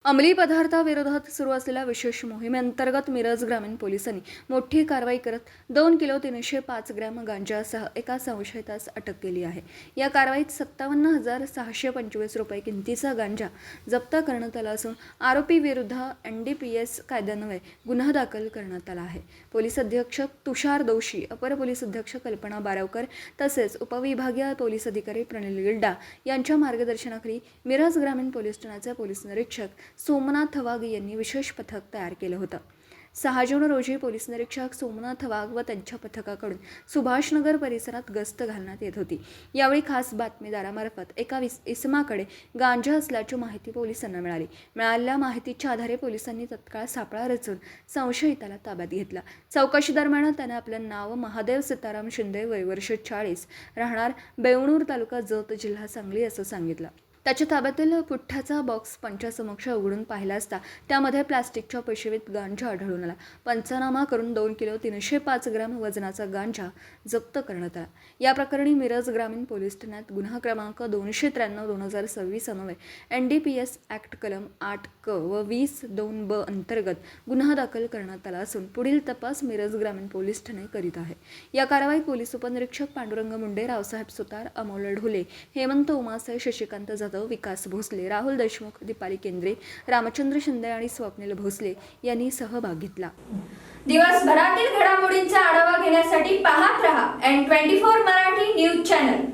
अंमली पदार्थाविरोधात सुरू असलेल्या विशेष मोहिमेअंतर्गत मिरज ग्रामीण पोलिसांनी मोठी कारवाई करत 2 किलो 305 ग्रॅम गांजासह एका संशयितास अटक केली आहे। या कारवाईत 57,625 रुपये किमतीचा गांजा जप्त करण्यात आला असून आरोपी विरुद्ध NDPS कायद्यान्वये गुन्हा दाखल करण्यात आला आहे। पोलीस अधीक्षक तुषार दोशी, अपर पोलीस अधीक्षक कल्पना बारावकर तसेच उपविभागीय पोलीस अधिकारी प्रणिल गिड्डा यांच्या मार्गदर्शनाखाली मिरज ग्रामीण पोलीस ठाण्याचे पोलीस निरीक्षक सोमनाथ वाघ यांनी विशेष पथक तयार केलं होतं। 6 जून रोजी पोलीस निरीक्षक सोमनाथ वाघ व त्यांच्या पथकाकडून सुभाषनगर परिसरात गस्त घालण्यात येत होती। यावेळी खास बातमीदारामार्फत एका इसमाकडे गांजा असल्याची माहिती पोलिसांना मिळाली। मिळालेल्या माहितीच्या आधारे पोलिसांनी तत्काळ सापळा रचून संशयिताला ताब्यात घेतला। चौकशी दरम्यान त्याने आपले नाव महादेव सीताराम शिंदे, वय वर्ष 40, राहणार बेवणूर, तालुका जत, जिल्हा सांगली असं सांगितलं। त्याच्या ताब्यातील पुठ्ठ्याचा बॉक्स पंचासमक्ष उघडून पाहिला असता त्यामध्ये प्लास्टिकच्या पिशवीत गांजा आढळून आला। पंचनामा करून 2 किलो 305 ग्रॅम वजनाचा गांजा जप्त करण्यात आला। या प्रकरणी मिरज ग्रामीण पोलीस ठाण्यात गुन्हा क्रमांक 293/2026 अन्वये NDPS ॲक्ट कलम 8 क व 20(2)(ब) अंतर्गत गुन्हा दाखल करण्यात आला असून पुढील तपास मिरज ग्रामीण पोलीस ठाणे करीत आहे। या कारवाईत पोलीस उपनिरीक्षक पांडुरंग मुंडे, रावसाहेब सुतार, अमोल ढोले, हेमंत उमासे, शशिकांत जाधव, विकास भोसले, राहुल देशमुख, दीपाली केंद्रे, रामचंद्र शिंदे आणि स्वप्नील भोसले यांनी सहभाग घेतला। दिवसभरातील घडामोडींचा आढावा घेण्यासाठी पाहत रहा N24 मराठी न्यूज चॅनल।